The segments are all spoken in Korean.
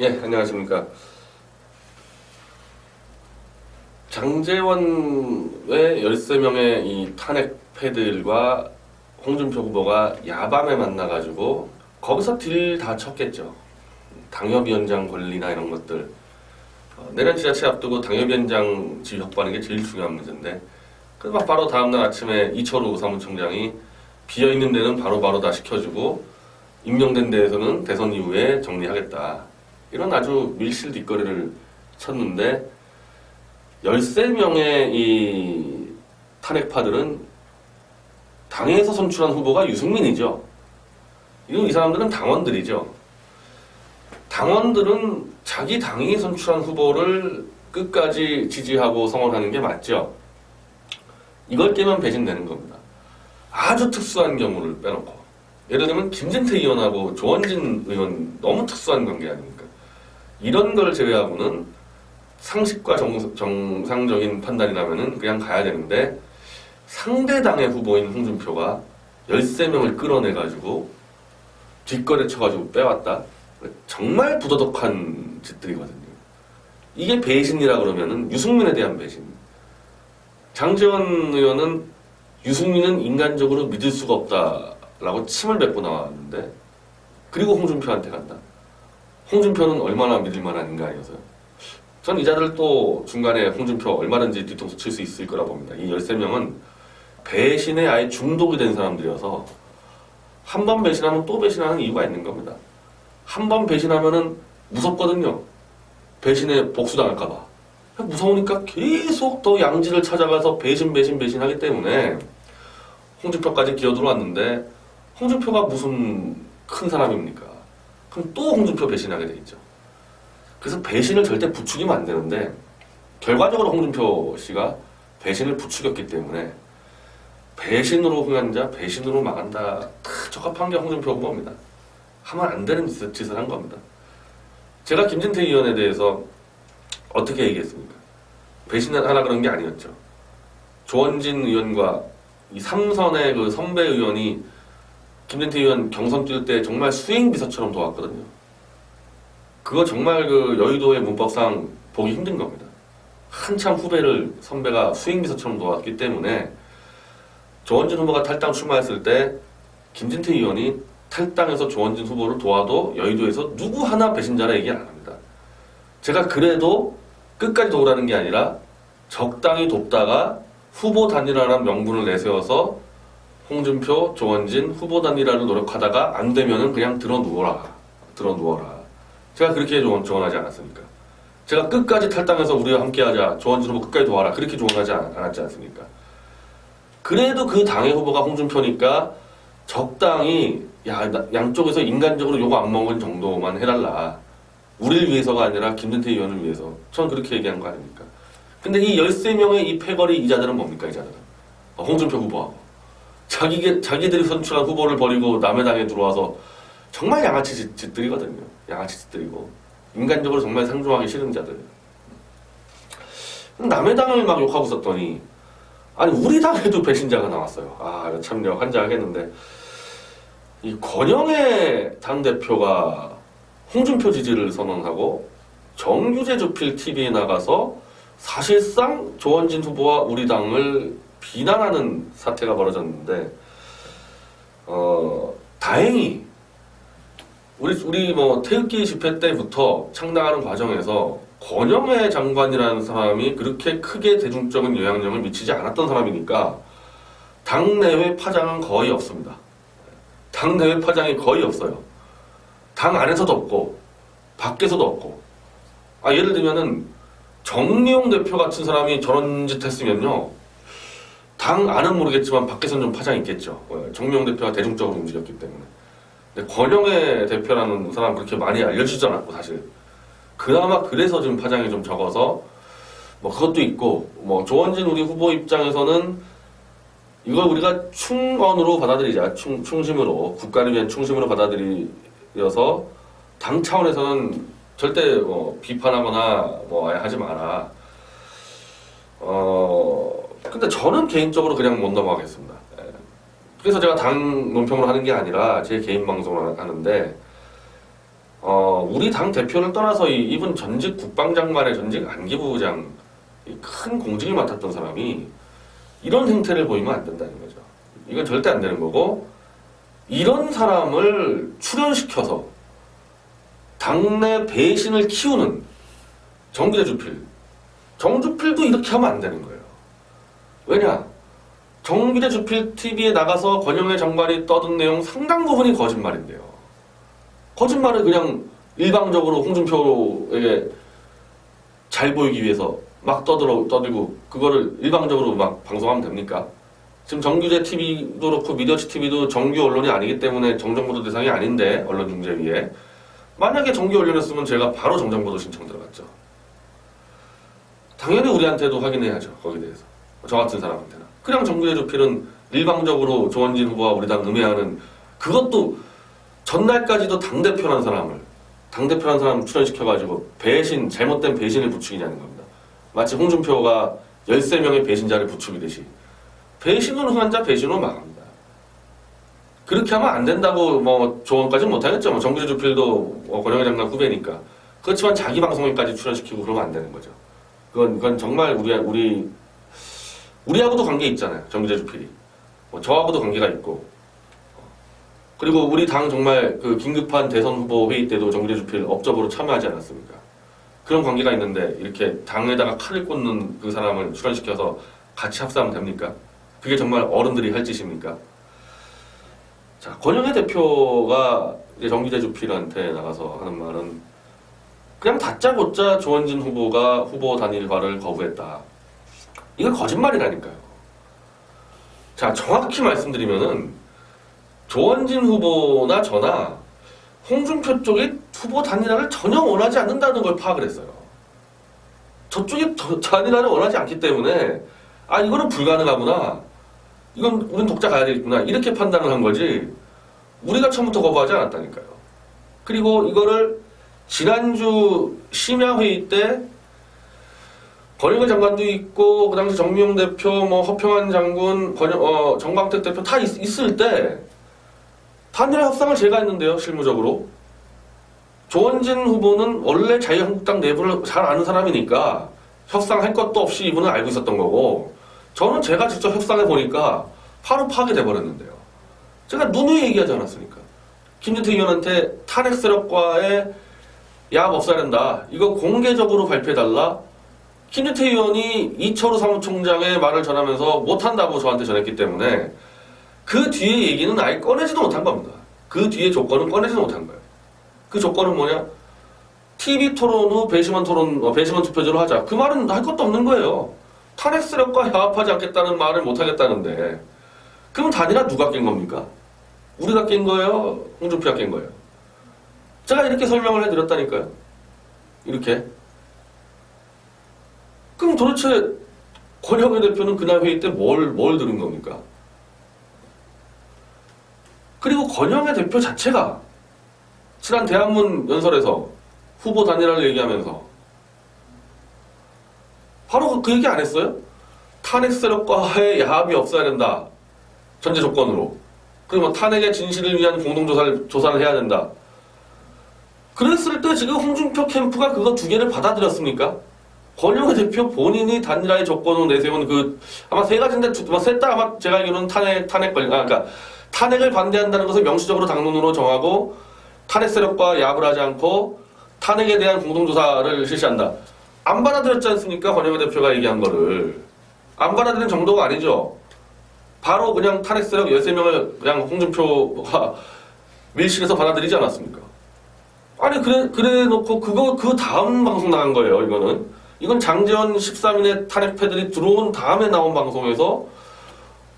예, 안녕하십니까. 장제원의 13명의 이 탄핵 패들과 홍준표 후보가 야밤에 만나가지고 거기서 딜 다 쳤겠죠. 당협위원장 권리나 이런 것들. 내년 지자체 앞두고 당협위원장 지위 확보하는 게 제일 중요한 문제인데, 그래서 막 바로 다음날 아침에 이철우 사무총장이 비어있는 데는 바로바로 다 시켜주고 임명된 데에서는 대선 이후에 정리하겠다. 이런 아주 밀실 뒷거리를 쳤는데 13명의 이 탄핵파들은 당에서 선출한 후보가 유승민이죠. 이 사람들은 당원들이죠. 당원들은 자기 당이 선출한 후보를 끝까지 지지하고 성원하는 게 맞죠. 이걸 깨면 배신되는 겁니다. 아주 특수한 경우를 빼놓고, 예를 들면 김진태 의원하고 조원진 의원 너무 특수한 관계 아닙니까? 이런 걸 제외하고는 상식과 정상적인 판단이라면 그냥 가야 되는데, 상대 당의 후보인 홍준표가 13명을 끌어내가지고 뒷거래 쳐가지고 빼왔다. 정말 부도덕한 짓들이거든요. 이게 배신이라 그러면은 유승민에 대한 배신. 장제원 의원은 유승민은 인간적으로 믿을 수가 없다라고 침을 뱉고 나왔는데, 그리고 홍준표한테 간다. 홍준표는 얼마나 믿을 만한 인간이어서요. 전 이 자들 또 중간에 홍준표 얼마든지 뒤통수 칠 수 있을 거라 봅니다. 이 13명은 배신에 아예 중독이 된 사람들이어서 한 번 배신하면 또 배신하는 이유가 있는 겁니다. 한 번 배신하면은 무섭거든요. 배신에 복수당할까봐. 무서우니까 계속 더 양지를 찾아가서 배신하기 때문에 홍준표까지 기어들어왔는데, 홍준표가 무슨 큰 사람입니까? 그럼 또 홍준표 배신하게 되겠죠. 그래서 배신을 절대 부추기면 안 되는데, 결과적으로 홍준표 씨가 배신을 부추겼기 때문에 배신으로 흥한 자, 배신으로 망한다. 다 적합한 게 홍준표 후보입니다. 하면 안 되는 짓을 한 겁니다. 제가 김진태 의원에 대해서 어떻게 얘기했습니까? 배신을 하라 그런 게 아니었죠. 조원진 의원과 이 삼선의 그 선배 의원이 김진태 의원 경선 뛸 때 정말 수행비서처럼 도왔거든요. 그거 정말 그 여의도의 문법상 보기 힘든 겁니다. 한참 후배를 선배가 수행비서처럼 도왔기 때문에 조원진 후보가 탈당 출마했을 때 김진태 의원이 탈당해서 조원진 후보를 도와도 여의도에서 누구 하나 배신자라 얘기 안 합니다. 제가 그래도 끝까지 도우라는 게 아니라 적당히 돕다가 후보 단일화라는 명분을 내세워서 홍준표, 조원진 후보 단일화를 노력하다가 안 되면은 그냥 들어 누워라. 제가 그렇게 조언하지 않았습니까? 제가 끝까지 탈당해서 우리와 함께하자, 조원진 후보 끝까지 도와라, 그렇게 조언하지 않았지 않습니까? 그래도 그 당의 후보가 홍준표니까 적당히 양쪽에서 인간적으로 욕 안 먹은 정도만 해달라. 우리를 위해서가 아니라 김진태 의원을 위해서. 전 그렇게 얘기한 거 아닙니까? 근데 이 13명의 이 패거리 이자들은 뭡니까? 이자들은 홍준표 후보하고 자기들이 선출한 후보를 버리고 남의 당에 들어와서 정말 양아치 짓들이거든요. 양아치 짓들이고 인간적으로 정말 상종하기 싫은 자들. 남의 당을 막 욕하고 있었더니, 아니 우리 당에도 배신자가 나왔어요. 아, 이거 참 환장하겠는데, 이 권영애 당대표가 홍준표 지지를 선언하고 정규제 주필 TV에 나가서 사실상 조원진 후보와 우리 당을 비난하는 사태가 벌어졌는데, 다행히 우리 뭐 태극기 집회 때부터 창당하는 과정에서 권영애 장관이라는 사람이 그렇게 크게 대중적인 영향력을 미치지 않았던 사람이니까 당내외 파장은 거의 없습니다. 당내외 파장이 거의 없어요. 당 안에서도 없고 밖에서도 없고. 예를 들면은 정미용 대표 같은 사람이 저런 짓 했으면요, 당 안은 모르겠지만 밖에서는 좀 파장이 있겠죠. 정미용 대표가 대중적으로 움직였기 때문에. 근데 권영애 대표라는 사람 그렇게 많이 알려지지 않았고, 사실 그나마 그래서 지금 파장이 좀 적어서 뭐 그것도 있고, 뭐 조원진 우리 후보 입장에서는 이걸 우리가 충언으로 받아들이자, 충심으로, 국가를 위한 충심으로 받아들여서 당 차원에서는 절대 뭐 비판하거나 뭐 아예 하지 마라. 근데 저는 개인적으로 그냥 못 넘어가겠습니다. 그래서 제가 당 논평을 하는 게 아니라 제 개인 방송을 하는데, 우리 당 대표를 떠나서 이분 전직 국방장관의 전직 안기부장 큰 공직을 맡았던 사람이 이런 행태를 보이면 안 된다는 거죠. 이건 절대 안 되는 거고, 이런 사람을 출연시켜서 당내 배신을 키우는 정기재 주필, 정주필도 이렇게 하면 안 되는 거예요. 왜냐? 정기재 주필 TV에 나가서 권영애 장관이 떠든 내용 상당 부분이 거짓말인데요. 거짓말을 그냥 일방적으로 홍준표에게 잘 보이기 위해서 막 떠들고 그거를 일방적으로 막 방송하면 됩니까? 지금 정규제 TV도 그렇고 미디어치 TV도 정규 언론이 아니기 때문에 정정보도 대상이 아닌데, 언론중재위에 만약에 정규 언론이었으면 제가 바로 정정보도 신청 들어갔죠. 당연히 우리한테도 확인해야죠. 거기에 대해서. 저 같은 사람한테는. 그냥 정규제 주필은 일방적으로 조원진 후보와 우리 당 음해하는, 그것도 전날까지도 당대표라는 사람 출연시켜가지고 잘못된 배신을 부추기냐는 겁니다. 마치 홍준표가 13명의 배신자를 부추기듯이 배신으로 흥한 자 배신으로 망합니다. 그렇게 하면 안 된다고 조언까지는 못하겠죠. 정규재 주필도 권영애 장관 후배니까. 그렇지만 자기 방송에까지 출연시키고 그러면 안 되는 거죠. 그건 정말 우리하고도 관계 있잖아요. 정규재 주필이. 저하고도 관계가 있고. 그리고 우리 당 정말 그 긴급한 대선 후보 회의 때도 정규재 주필 업적으로 참여하지 않았습니까? 그런 관계가 있는데 이렇게 당에다가 칼을 꽂는 그 사람을 출연시켜서 같이 합사하면 됩니까? 그게 정말 어른들이 할 짓입니까? 자, 권영애 대표가 이제 정기재 주필한테 나가서 하는 말은 그냥 다짜고짜 조원진 후보가 후보 단일화를 거부했다. 이거 거짓말이라니까요. 자, 정확히 말씀드리면은 조원진 후보나 저나 홍준표 쪽이 후보 단일화를 전혀 원하지 않는다는 걸 파악을 했어요. 저쪽이 단일화를 원하지 않기 때문에 이거는 불가능하구나. 이건 우린 독자 가야 되겠구나. 이렇게 판단을 한 거지 우리가 처음부터 거부하지 않았다니까요. 그리고 이거를 지난주 심야회의 때 권영애 장관도 있고 그 당시 정미용 대표, 허평한 장군, 정광택 대표 다 있을 때 단일화 협상을 제가 했는데요. 실무적으로. 조원진 후보는 원래 자유한국당 내부를 잘 아는 사람이니까 협상할 것도 없이 이분은 알고 있었던 거고, 저는 제가 직접 협상해 보니까 바로 파악이 버렸는데요. 제가 누누이 얘기하지 않았습니까? 김진태 의원한테 탄핵 세력과의 야합 없어야 된다. 이거 공개적으로 발표해달라. 김진태 의원이 이철우 사무총장의 말을 전하면서 못한다고 저한테 전했기 때문에 그 뒤에 얘기는 아예 꺼내지도 못한 겁니다. 그 뒤에 조건은 꺼내지도 못한 거예요. 그 조건은 뭐냐? TV 토론 후 배심원 투표제로 하자. 그 말은 할 것도 없는 거예요. 탄핵 세력과 야합하지 않겠다는 말을 못 하겠다는데, 그럼 단일화 누가 깬 겁니까? 우리가 깬 거예요? 홍준표가 깬 거예요? 제가 이렇게 설명을 해드렸다니까요. 이렇게. 그럼 도대체 권영애 대표는 그날 회의 때 뭘 들은 겁니까? 그리고 권영애 대표 자체가 지난 대한문 연설에서 후보 단일화를 얘기하면서 바로 그 얘기 안 했어요? 탄핵 세력과의 야합이 없어야 된다. 전제 조건으로. 그리고 탄핵의 진실을 위한 공동조사를 해야 된다. 그랬을 때 지금 홍준표 캠프가 그거 두 개를 받아들였습니까? 권영애 대표 본인이 단일화의 조건으로 내세운 아마 세 가지인데 셋 다 아마 제가 알기로는 그러니까 탄핵을 반대한다는 것을 명시적으로 당론으로 정하고 탄핵 세력과 야합을 하지 않고 탄핵에 대한 공동조사를 실시한다. 안 받아들였지 않습니까? 권영애 대표가 얘기한 거를. 안 받아들인 정도가 아니죠. 바로 그냥 탄핵 세력 13명을 그냥 홍준표가 밀실에서 받아들이지 않았습니까? 아니 그래 놓고 그 다음 방송 나간 거예요. 이건 장제원 13인의 탄핵 패들이 들어온 다음에 나온 방송에서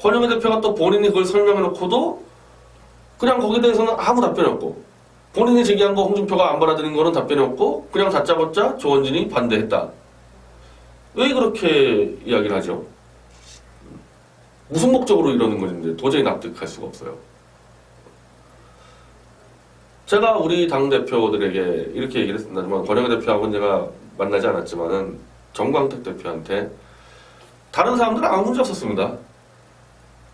권영애 대표가 또 본인이 그걸 설명해 놓고도 그냥 거기에 대해서는 아무 답변이 없고, 본인이 제기한 거 홍준표가 안 받아들인 거는 답변이 없고 그냥 다짜고짜 조원진이 반대했다. 왜 그렇게 이야기를 하죠? 무슨 목적으로 이러는 건지 도저히 납득할 수가 없어요. 제가 우리 당대표들에게 이렇게 얘기를 했습니다. 권영애 대표하고는 제가 만나지 않았지만은 정광택 대표한테 다른 사람들은 아무 문제 없었습니다.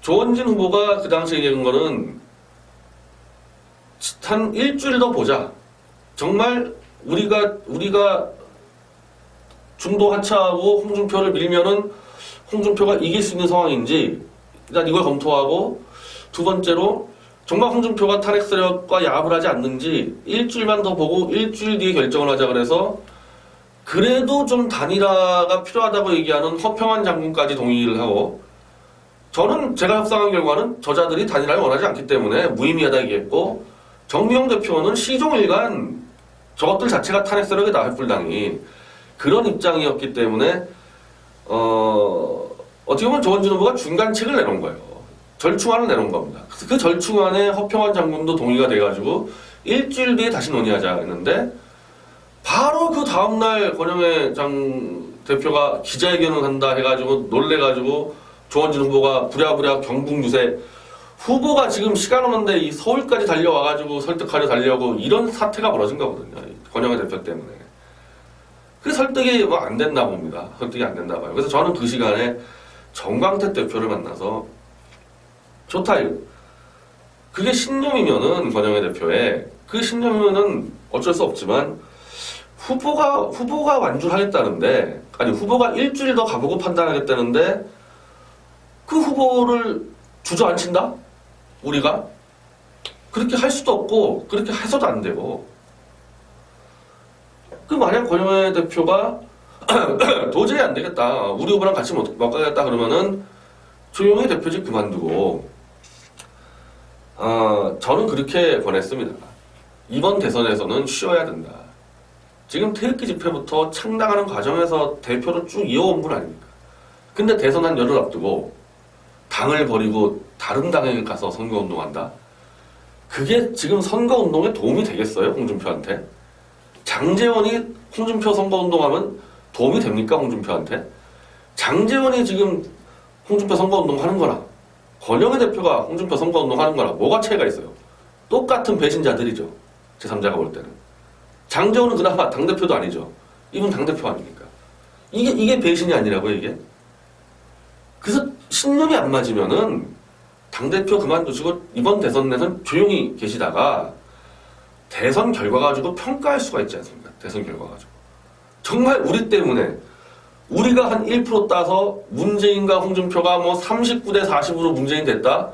조원진 후보가 그 당시에 얘기한 거는 한 일주일 더 보자. 정말 우리가 중도 하차하고 홍준표를 밀면은 홍준표가 이길 수 있는 상황인지 일단 이걸 검토하고, 두 번째로 정말 홍준표가 탄핵 세력과 야합을 하지 않는지 일주일만 더 보고 일주일 뒤에 결정을 하자 그래서, 그래도 좀 단일화가 필요하다고 얘기하는 허평환 장군까지 동의를 하고, 저는 제가 협상한 결과는 저자들이 단일화를 원하지 않기 때문에 무의미하다 얘기했고, 정미영 대표는 시종일관 저것들 자체가 탄핵 세력이다, 횃불당이. 그런 입장이었기 때문에 어떻게 보면 조원진 후보가 중간책을 내놓은 거예요. 절충안을 내놓은 겁니다. 그 절충안에 허평환 장군도 동의가 돼가지고 일주일 뒤에 다시 논의하자 했는데, 바로 그 다음날 권영회 장 대표가 기자회견을 한다 해가지고 놀래가지고 조원진 후보가 부랴부랴 경북 유세, 후보가 지금 시간 없는데 이 서울까지 달려와가지고 설득하려 달려고, 이런 사태가 벌어진 거거든요. 권영회 대표 때문에. 그 설득이 뭐 안 됐나 봅니다. 설득이 안 됐나 봐요. 그래서 저는 그 시간에 정광택 대표를 만나서, 좋다 이거. 그게 신념이면은, 권영회 대표의 그 신념이면은 어쩔 수 없지만, 후보가 완주하겠다는데, 아니 후보가 일주일 더 가보고 판단하겠다는데 그 후보를 주저앉힌다? 우리가? 그렇게 할 수도 없고 그렇게 해서도 안 되고, 그 만약 권영회 대표가 도저히 안 되겠다, 우리 후보랑 같이 못 가겠다 그러면은 조용히 대표직 그만두고, 저는 그렇게 권했습니다. 이번 대선에서는 쉬어야 된다. 지금 태극기 집회부터 창당하는 과정에서 대표를 쭉 이어온 분 아닙니까? 근데 대선 한 열흘 앞두고 당을 버리고 다른 당에 가서 선거운동한다? 그게 지금 선거운동에 도움이 되겠어요? 홍준표한테? 장제원이 홍준표 선거운동하면 도움이 됩니까? 홍준표한테? 장제원이 지금 홍준표 선거운동 하는 거나 권영회 대표가 홍준표 선거운동 하는 거나 뭐가 차이가 있어요? 똑같은 배신자들이죠. 제3자가 볼 때는. 장제원은 그나마 당대표도 아니죠. 이분 당대표 아닙니까? 이게 배신이 아니라고요, 이게? 그래서 신념이 안 맞으면은 당대표 그만두시고 이번 대선 내선 조용히 계시다가 대선 결과 가지고 평가할 수가 있지 않습니까? 대선 결과 가지고. 정말 우리 때문에 우리가 한 1% 따서 문재인과 홍준표가 뭐 39대 40으로 문재인 됐다?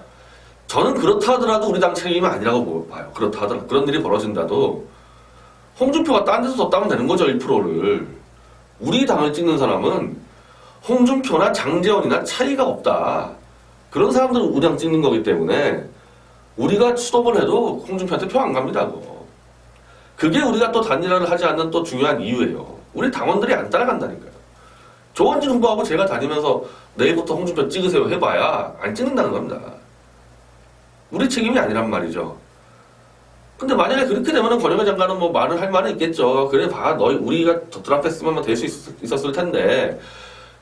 저는 그렇다 하더라도 우리 당 책임이 아니라고 봐요. 그렇다 하더라도. 그런 일이 벌어진다도 홍준표가 딴 데서 더 따면 되는 거죠, 1%를. 우리 당을 찍는 사람은 홍준표나 장제원이나 차이가 없다. 그런 사람들은 우리 당 찍는 거기 때문에 우리가 수도을 해도 홍준표한테 표 안 갑니다. 그게 우리가 또 단일화를 하지 않는 또 중요한 이유예요. 우리 당원들이 안 따라간다니까요. 조원진 후보하고 제가 다니면서 내일부터 홍준표 찍으세요 해봐야 안 찍는다는 겁니다. 우리 책임이 아니란 말이죠. 근데 만약에 그렇게 되면은 권영회 장관은 뭐 말을 할 말은 있겠죠. 그래 봐, 우리가 더 드랍했으면 될 수 있었을 텐데.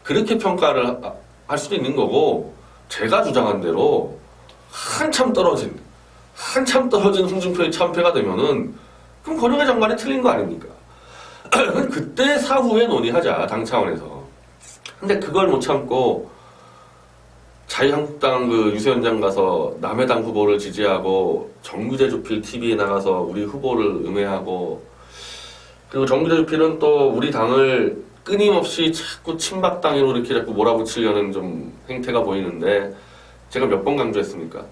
그렇게 평가를 할 수도 있는 거고, 제가 주장한 대로 한참 떨어진 홍준표의 참패가 되면은 그럼 권영회 장관이 틀린 거 아닙니까? 그때 사후에 논의하자, 당 차원에서. 근데 그걸 못 참고 자유한국당 그 유세현장 가서 남의 당 후보를 지지하고, 정규재 주필 TV에 나가서 우리 후보를 음해하고, 그리고 정규재 주필은 또 우리 당을 끊임없이 자꾸 친박당으로 이렇게 자꾸 몰아붙이려는 좀 행태가 보이는데, 제가 몇 번 강조했습니까?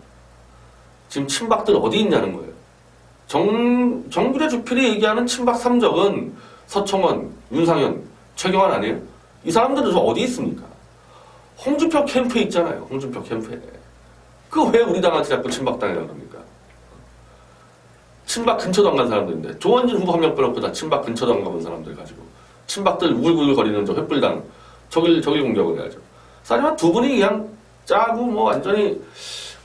지금 친박들 어디 있냐는 거예요. 정규재 주필이 얘기하는 친박 3적은 서청원, 윤상현, 최경환 아니에요? 이 사람들은 어디 있습니까? 홍준표 캠프에 있잖아요. 홍준표 캠프에. 그거 왜 우리 당한테 자꾸 친박당이라고 그럽니까? 친박 근처도 안 간 사람들인데, 조원진 후보 한 명 빼놓고 다 친박 근처도 안 가본 사람들 가지고 친박들 우글우글 거리는 저 횃불당 저길 공격을 해야죠. 사실은 두 분이 그냥 짜고 뭐 완전히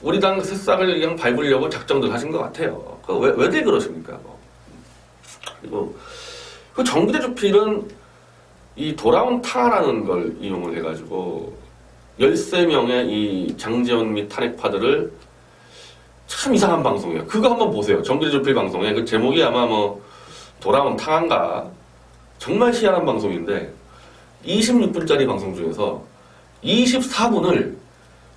우리 당 새싹을 그냥 밟으려고 작정들 하신 것 같아요. 왜들 그러십니까? 그리고 그 정규재 주필은 이 돌아온 탕화라는 걸 이용을 해가지고 13명의 이 장제원 및 탄핵파들을, 참 이상한 방송이에요. 그거 한번 보세요. 정규재 주필 방송에 그 제목이 아마 뭐 돌아온 탕화인가, 정말 희한한 방송인데 26분짜리 방송 중에서 24분을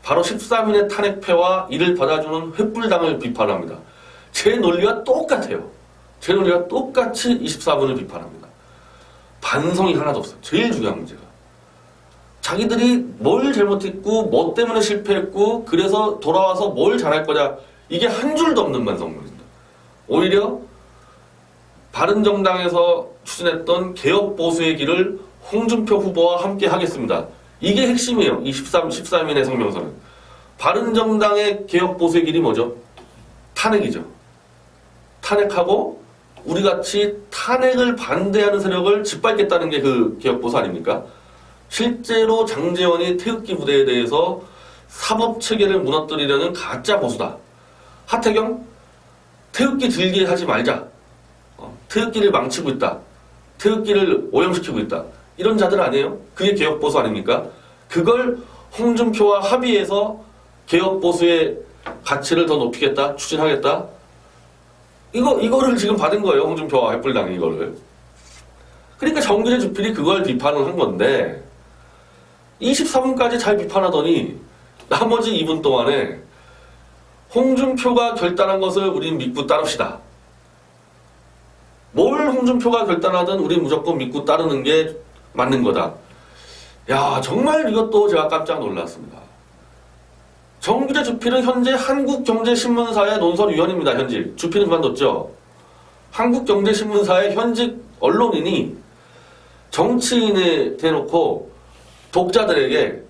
바로 13인의 탄핵패와 이를 받아주는 횃불당을 비판합니다. 제 논리와 똑같아요. 새누리가 똑같이 24분을 비판합니다. 반성이 하나도 없어요. 제일 중요한 문제가. 자기들이 뭘 잘못했고 뭐 때문에 실패했고 그래서 돌아와서 뭘 잘할 거냐 이게 한 줄도 없는 반성문입니다. 오히려 바른정당에서 추진했던 개혁보수의 길을 홍준표 후보와 함께 하겠습니다. 이게 핵심이에요. 이 13인의 성명서는. 바른정당의 개혁보수의 길이 뭐죠? 탄핵이죠. 탄핵하고 우리같이 탄핵을 반대하는 세력을 짓밟겠다는 게 그 개혁보수 아닙니까? 실제로 장제원이 태극기 부대에 대해서 사법체계를 무너뜨리려는 가짜 보수다. 하태경 태극기 들게 하지 말자. 태극기를 망치고 있다. 태극기를 오염시키고 있다. 이런 자들 아니에요? 그게 개혁보수 아닙니까? 그걸 홍준표와 합의해서 개혁보수의 가치를 더 높이겠다. 추진하겠다. 이거를 지금 받은 거예요. 홍준표와 햇불당이 이거를. 그러니까 정규재 주필이 그걸 비판을 한 건데 24분까지 잘 비판하더니 나머지 2분 동안에 홍준표가 결단한 것을 우린 믿고 따릅시다. 뭘 홍준표가 결단하든 우린 무조건 믿고 따르는 게 맞는 거다. 야, 정말 이것도 제가 깜짝 놀랐습니다. 정규재 주필은 현재 한국경제신문사의 논설위원입니다. 현직. 주필은 그만뒀죠. 한국경제신문사의 현직 언론인이 정치인에 대놓고 독자들에게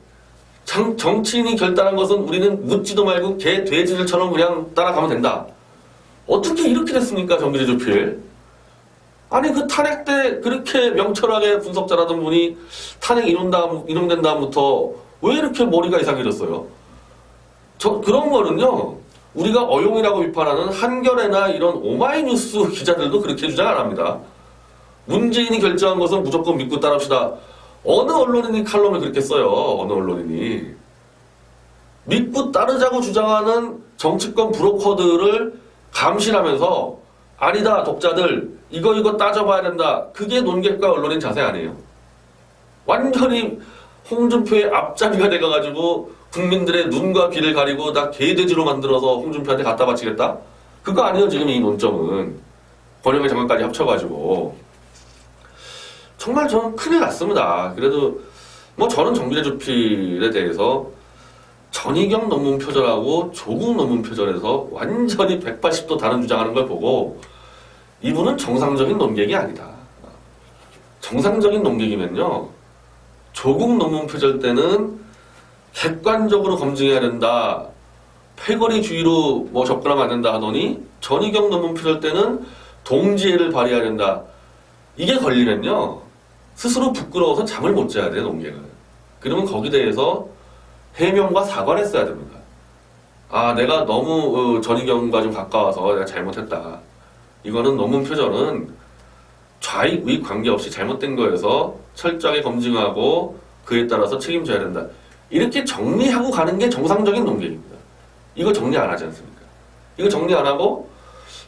정치인이 결단한 것은 우리는 묻지도 말고 개 돼지들처럼 그냥 따라가면 된다. 어떻게 이렇게 됐습니까? 정규재 주필. 아니 그 탄핵 때 그렇게 명철하게 분석 잘하던 분이 탄핵 인용된 다음부터 왜 이렇게 머리가 이상해졌어요? 그런 거는요. 우리가 어용이라고 비판하는 한겨레나 이런 오마이뉴스 기자들도 그렇게 주장 안 합니다. 문재인이 결정한 것은 무조건 믿고 따릅시다. 어느 언론인이 칼럼을 그렇게 써요. 어느 언론인이. 믿고 따르자고 주장하는 정치권 브로커들을 감시하면서 아니다 독자들 이거 따져봐야 된다. 그게 논객과 언론인 자세 아니에요. 완전히 홍준표의 앞잡이가 돼가지고 국민들의 눈과 귀를 가리고 다 개돼지로 만들어서 홍준표한테 갖다 바치겠다? 그거 아니에요. 지금 이 논점은. 권영의 장관까지 합쳐가지고. 정말 저는 큰일 났습니다. 그래도 뭐 저는 정규재 주필에 대해서 전희경 논문 표절하고 조국 논문 표절해서 완전히 180도 다른 주장하는 걸 보고 이분은 정상적인 논객이 아니다. 정상적인 논객이면요. 조국 논문 표절 때는 객관적으로 검증해야 된다. 패거리주의로 뭐 접근하면 안 된다 하더니 전희경 논문 표절 때는 동지애를 발휘해야 된다. 이게 걸리면요. 스스로 부끄러워서 잠을 못 자야 돼요. 논객은. 그러면 거기에 대해서 해명과 사과를 했어야 됩니다. 아 내가 너무 전희경과 좀 가까워서 내가 잘못했다. 이거는 논문 표절은 좌익 우익 관계없이 잘못된 거여서 철저하게 검증하고 그에 따라서 책임져야 된다. 이렇게 정리하고 가는 게 정상적인 논객입니다. 이거 정리 안 하지 않습니까? 이거 정리 안 하고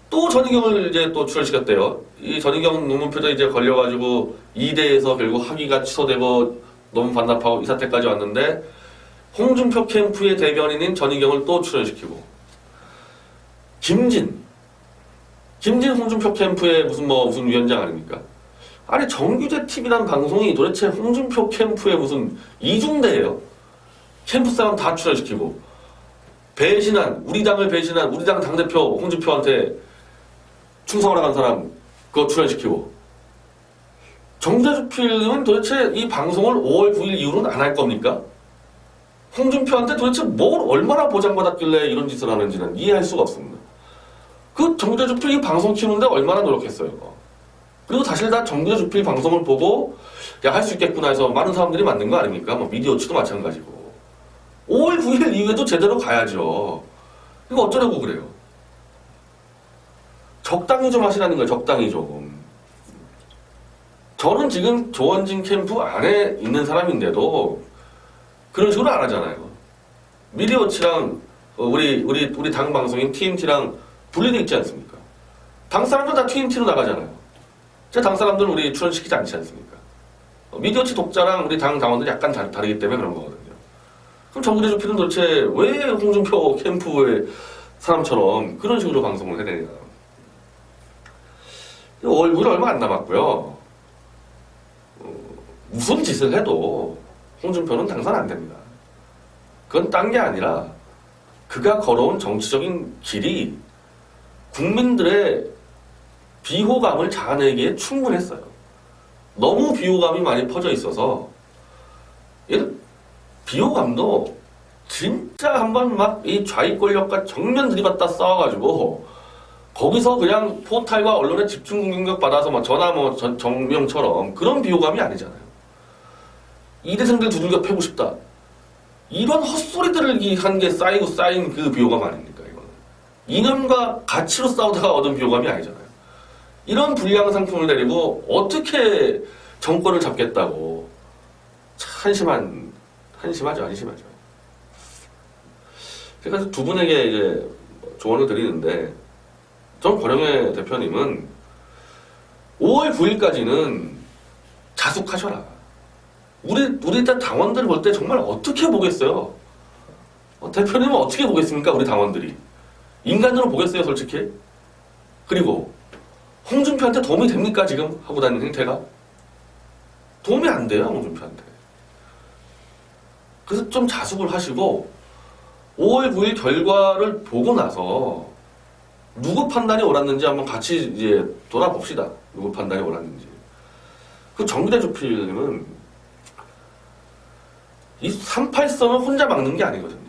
또 전희경을 이제 또 출연시켰대요. 이 전희경 논문 표절 이제 걸려가지고 2대에서 결국 학위가 취소되고 논문 반납하고 이 사태까지 왔는데 홍준표 캠프의 대변인인 전희경을 또 출연시키고 김진 홍준표 캠프의 무슨 위원장 아닙니까? 아니 정규재 TV란 방송이 도대체 홍준표 캠프의 무슨 이중대예요? 캠프 사람 다 출연시키고 배신한 우리 당을 배신한 우리 당 당대표 홍준표한테 충성을 한 사람 그거 출연시키고 정규재 주필은 도대체 이 방송을 5월 9일 이후로는 안 할 겁니까? 홍준표한테 도대체 뭘 얼마나 보장받았길래 이런 짓을 하는지는 이해할 수가 없습니다. 그 정규재 주필 이 방송 키우는데 얼마나 노력했어요. 그리고 사실 다 정규재 주필 방송을 보고 야 할 수 있겠구나 해서 많은 사람들이 만든 거 아닙니까? 뭐 미디어치도 마찬가지고 5월 9일 이후에도 제대로 가야죠. 이거 어쩌려고 그래요? 적당히 좀 하시라는 거예요. 적당히 조금. 저는 지금 조원진 캠프 안에 있는 사람인데도 그런 식으로 안 하잖아요. 미디어치랑 우리 당 방송인 TMT랑 분리되어 있지 않습니까? 당 사람들 다 TMT로 나가잖아요. 제 당 사람들 우리 출연시키지 않지 않습니까? 미디어치 독자랑 우리 당 당원들이 약간 다르기 때문에 그런 거거든요. 그럼 정규재 주필은 도대체 왜 홍준표 캠프의 사람처럼 그런 식으로 방송을 해야 되냐. 얼굴이 얼마 안 남았고요. 무슨 짓을 해도 홍준표는 당선 안 됩니다. 그건 딴 게 아니라 그가 걸어온 정치적인 길이 국민들의 비호감을 자아내기에 충분했어요. 너무 비호감이 많이 퍼져 있어서 비호감도 진짜 한번 막 이 좌익 권력과 정면 들이받다 싸워가지고 거기서 그냥 포탈과 언론의 집중 공격 받아서 막 전화 정명처럼 그런 비호감이 아니잖아요. 이대생들 두들겨 패고 싶다. 이런 헛소리들을 한 게 쌓인 그 비호감 아닙니까, 이거는. 이념과 가치로 싸우다가 얻은 비호감이 아니잖아요. 이런 불리한 상품을 내리고 어떻게 정권을 잡겠다고. 한심하죠. 제가 두 분에게 이제 조언을 드리는데, 전 권영회 대표님은 5월 9일까지는 자숙하셔라. 우리 당원들 볼 때 정말 어떻게 보겠어요? 대표님은 어떻게 보겠습니까? 우리 당원들이. 인간으로 보겠어요, 솔직히? 그리고 홍준표한테 도움이 됩니까? 지금 하고 다니는 행태가? 도움이 안 돼요, 홍준표한테. 그래서 좀 자숙을 하시고 5월 9일 결과를 보고 나서 누구 판단이 옳았는지 한번 같이 이제 돌아봅시다. 누구 판단이 옳았는지. 그 정기대 주필님은 이 38선을 혼자 막는 게 아니거든요.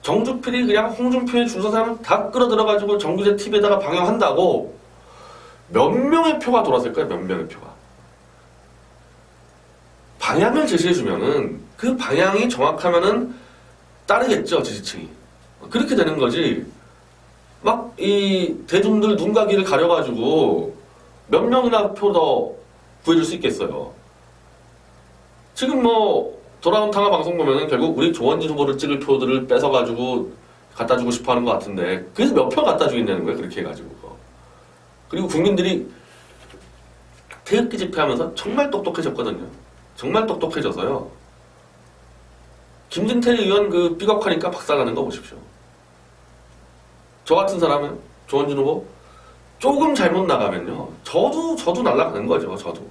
정주필이 그냥 홍준표에 줄 선 사람을 다 끌어들어가지고 정기대 TV에다가 방영한다고 몇 명의 표가 돌았을까요? 몇 명의 표가. 방향을 제시해주면은 그 방향이 정확하면은 따르겠죠, 지지층이. 그렇게 되는 거지. 막 이 대중들 눈과 귀를 가려가지고 몇 명이나 표 더 구해줄 수 있겠어요. 지금 뭐 돌아온 탕화 방송 보면은 결국 우리 조원진 후보를 찍을 표들을 뺏어가지고 갖다 주고 싶어 하는 것 같은데 그래서 몇 표 갖다 주겠냐는 거예요. 그렇게 해가지고. 그리고 국민들이 태극기 집회하면서 정말 똑똑해졌거든요. 정말 똑똑해져서요. 김진태 의원 그 삐걱하니까 박살나는 거 보십시오. 저 같은 사람은 조원진 후보 조금 잘못 나가면요. 저도 날아가는 거죠. 저도.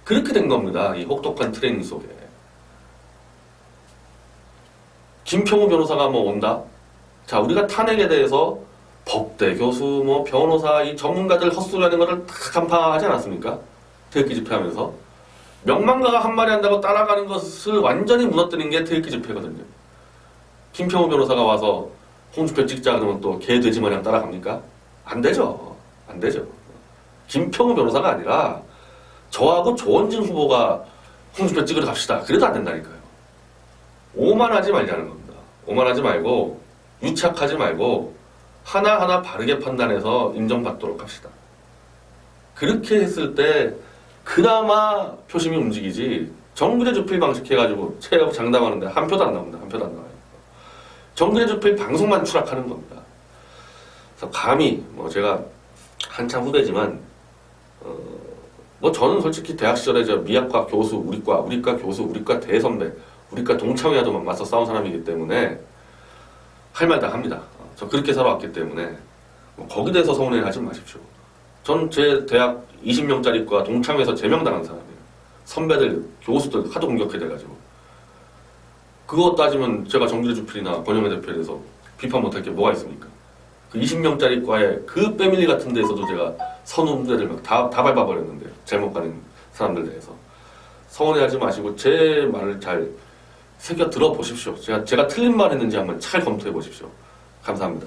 그렇게 된 겁니다. 이 혹독한 트레이닝 속에. 김평우 변호사가 뭐 온다? 자, 우리가 탄핵에 대해서 법대 교수, 뭐 변호사, 이 전문가들 헛소리하는 거를 다 간파하지 않았습니까? 태극기 집회하면서. 명망가가 한 마디 한다고 따라가는 것을 완전히 무너뜨린 게 태극기 집회거든요. 김평우 변호사가 와서 홍준표 찍자 그러면 또 개 돼지 마냥 따라갑니까? 안 되죠. 안 되죠. 김평우 변호사가 아니라 저하고 조원진 후보가 홍준표 찍으러 갑시다. 그래도 안 된다니까요. 오만하지 말자는 겁니다. 오만하지 말고 유착하지 말고 하나하나 바르게 판단해서 인정받도록 합시다. 그렇게 했을 때 그나마 표심이 움직이지 정글의 주필 방식 해가지고 체력 장담하는데 한 표도 안 나옵니다. 한 표도 안 나와요. 정글의 주필 방송만 추락하는 겁니다. 그래서 감히 뭐 제가 한참 후배지만 뭐 저는 솔직히 대학 시절에 저 미학과 교수, 우리과 교수, 우리과 대선배, 우리과 동창회와도 맞서 싸운 사람이기 때문에 할 말 다 합니다. 저 그렇게 살아왔기 때문에 뭐 거기에 대해서 서운해 하지 마십시오. 전 제 대학 20명짜리 과 동창회에서 제명당한 사람이에요. 선배들, 교수들 하도 공격해대가지고. 그거 따지면 제가 정규대 주필이나 권영회 대표에 대해서 비판 못할 게 뭐가 있습니까? 그 20명짜리 과에 그 패밀리 같은 데서도 제가 선후배들 막 다 밟아버렸는데 잘못 가는 사람들 대해서. 서운해하지 마시고 제 말을 잘 새겨 들어보십시오. 제가 틀린 말 했는지 한번 잘 검토해 보십시오. 감사합니다.